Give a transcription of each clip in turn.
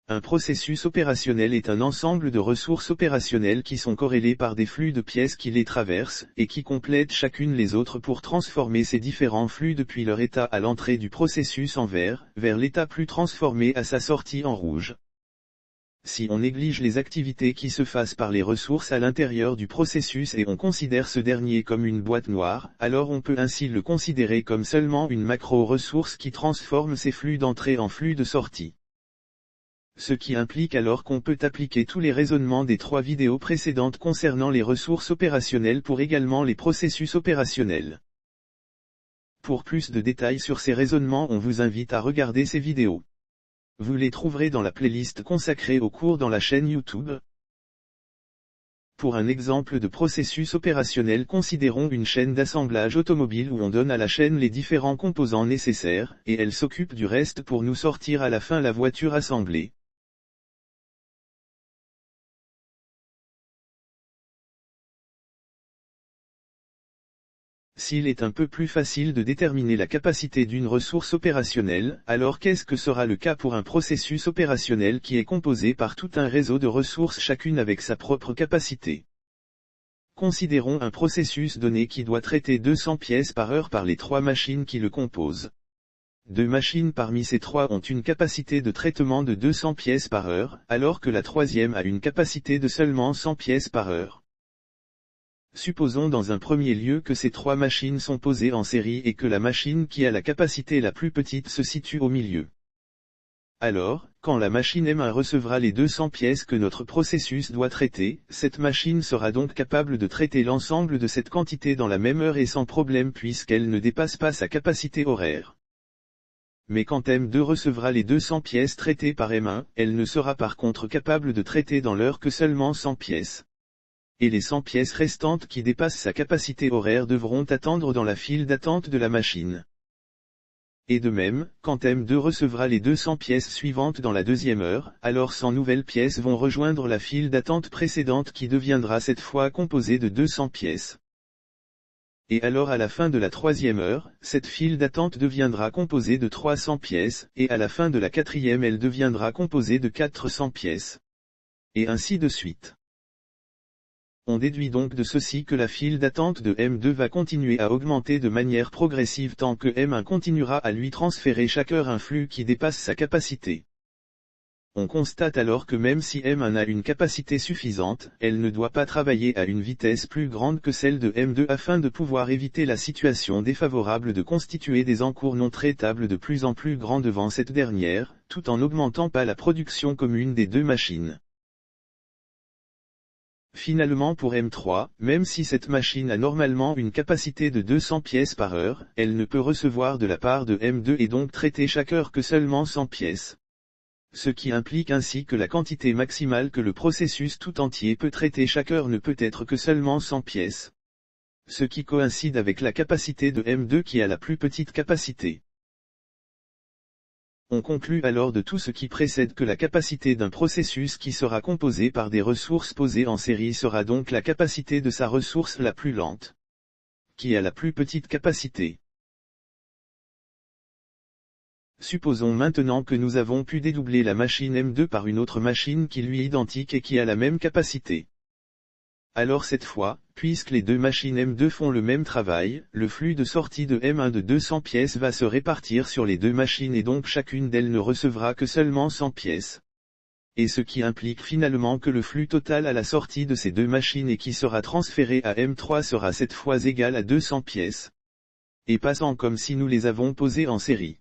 Un processus opérationnel est un ensemble de ressources opérationnelles qui sont corrélées par des flux de pièces qui les traversent, et qui complètent chacune les autres pour transformer ces différents flux depuis leur état à l'entrée du processus en vert, vers l'état plus transformé à sa sortie en rouge. Si on néglige les activités qui se fassent par les ressources à l'intérieur du processus et on considère ce dernier comme une boîte noire, alors on peut ainsi le considérer comme seulement une macro-ressource qui transforme ces flux d'entrée en flux de sortie. Ce qui implique alors qu'on peut appliquer tous les raisonnements des 3 vidéos précédentes concernant les ressources opérationnelles pour également les processus opérationnels. Pour plus de détails sur ces raisonnements, on vous invite à regarder ces vidéos. Vous les trouverez dans la playlist consacrée au cours dans la chaîne YouTube. Pour un exemple de processus opérationnel, considérons une chaîne d'assemblage automobile où on donne à la chaîne les différents composants nécessaires, et elle s'occupe du reste pour nous sortir à la fin la voiture assemblée. S'il est un peu plus facile de déterminer la capacité d'une ressource opérationnelle, alors qu'est-ce que sera le cas pour un processus opérationnel qui est composé par tout un réseau de ressources chacune avec sa propre capacité? Considérons un processus donné qui doit traiter 200 pièces par heure par les 3 machines qui le composent. 2 machines parmi ces 3 ont une capacité de traitement de 200 pièces par heure, alors que la troisième a une capacité de seulement 100 pièces par heure. Supposons dans un premier lieu que ces 3 machines sont posées en série et que la machine qui a la capacité la plus petite se situe au milieu. Alors, quand la machine M1 recevra les 200 pièces que notre processus doit traiter, cette machine sera donc capable de traiter l'ensemble de cette quantité dans la même heure et sans problème puisqu'elle ne dépasse pas sa capacité horaire. Mais quand M2 recevra les 200 pièces traitées par M1, elle ne sera par contre capable de traiter dans l'heure que seulement 100 pièces. Et les 100 pièces restantes qui dépassent sa capacité horaire devront attendre dans la file d'attente de la machine. Et de même, quand M2 recevra les 200 pièces suivantes dans la deuxième heure, alors 100 nouvelles pièces vont rejoindre la file d'attente précédente qui deviendra cette fois composée de 200 pièces. Et alors à la fin de la troisième heure, cette file d'attente deviendra composée de 300 pièces, et à la fin de la quatrième elle deviendra composée de 400 pièces. Et ainsi de suite. On déduit donc de ceci que la file d'attente de M2 va continuer à augmenter de manière progressive tant que M1 continuera à lui transférer chaque heure un flux qui dépasse sa capacité. On constate alors que même si M1 a une capacité suffisante, elle ne doit pas travailler à une vitesse plus grande que celle de M2 afin de pouvoir éviter la situation défavorable de constituer des encours non traitables de plus en plus grands devant cette dernière, tout en n'augmentant pas la production commune des 2 machines. Finalement pour M3, même si cette machine a normalement une capacité de 200 pièces par heure, elle ne peut recevoir de la part de M2 et donc traiter chaque heure que seulement 100 pièces. Ce qui implique ainsi que la quantité maximale que le processus tout entier peut traiter chaque heure ne peut être que seulement 100 pièces. Ce qui coïncide avec la capacité de M2 qui a la plus petite capacité. On conclut alors de tout ce qui précède que la capacité d'un processus qui sera composé par des ressources posées en série sera donc la capacité de sa ressource la plus lente, qui a la plus petite capacité. Supposons maintenant que nous avons pu dédoubler la machine M2 par une autre machine qui lui est identique et qui a la même capacité. Alors cette fois, puisque les 2 machines M2 font le même travail, le flux de sortie de M1 de 200 pièces va se répartir sur les 2 machines et donc chacune d'elles ne recevra que seulement 100 pièces. Et ce qui implique finalement que le flux total à la sortie de ces 2 machines et qui sera transféré à M3 sera cette fois égal à 200 pièces. Et passant comme si nous les avons posées en série.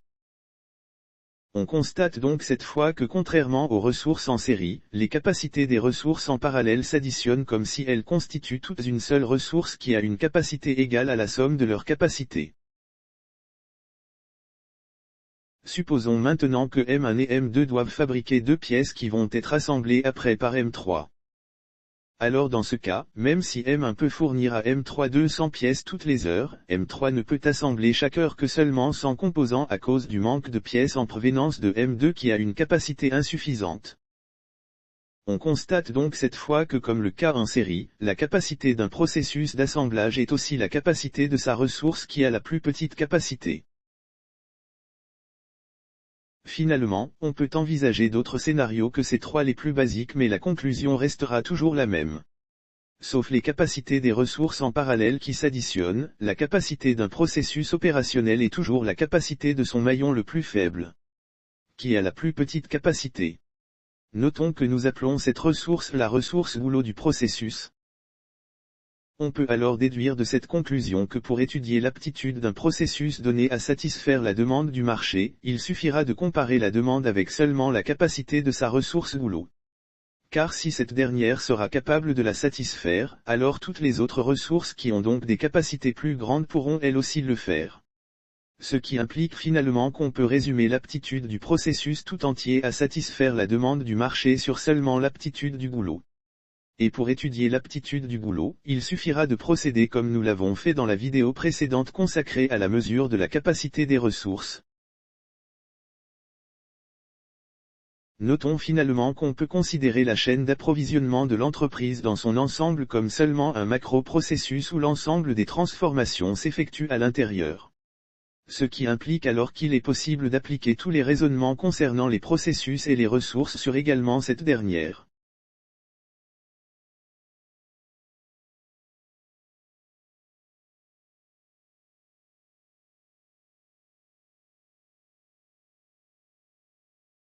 On constate donc cette fois que contrairement aux ressources en série, les capacités des ressources en parallèle s'additionnent comme si elles constituent toutes une seule ressource qui a une capacité égale à la somme de leurs capacités. Supposons maintenant que M1 et M2 doivent fabriquer 2 pièces qui vont être assemblées après par M3. Alors dans ce cas, même si M1 peut fournir à M3 200 pièces toutes les heures, M3 ne peut assembler chaque heure que seulement 100 composants à cause du manque de pièces en provenance de M2 qui a une capacité insuffisante. On constate donc cette fois que comme le cas en série, la capacité d'un processus d'assemblage est aussi la capacité de sa ressource qui a la plus petite capacité. Finalement, on peut envisager d'autres scénarios que ces trois les plus basiques, mais la conclusion restera toujours la même. Sauf les capacités des ressources en parallèle qui s'additionnent, la capacité d'un processus opérationnel est toujours la capacité de son maillon le plus faible, qui a la plus petite capacité. Notons que nous appelons cette ressource la ressource goulot du processus. On peut alors déduire de cette conclusion que pour étudier l'aptitude d'un processus donné à satisfaire la demande du marché, il suffira de comparer la demande avec seulement la capacité de sa ressource goulot. Car si cette dernière sera capable de la satisfaire, alors toutes les autres ressources qui ont donc des capacités plus grandes pourront elles aussi le faire. Ce qui implique finalement qu'on peut résumer l'aptitude du processus tout entier à satisfaire la demande du marché sur seulement l'aptitude du goulot. Et pour étudier l'aptitude du goulot, il suffira de procéder comme nous l'avons fait dans la vidéo précédente consacrée à la mesure de la capacité des ressources. Notons finalement qu'on peut considérer la chaîne d'approvisionnement de l'entreprise dans son ensemble comme seulement un macro-processus où l'ensemble des transformations s'effectue à l'intérieur. Ce qui implique alors qu'il est possible d'appliquer tous les raisonnements concernant les processus et les ressources sur également cette dernière.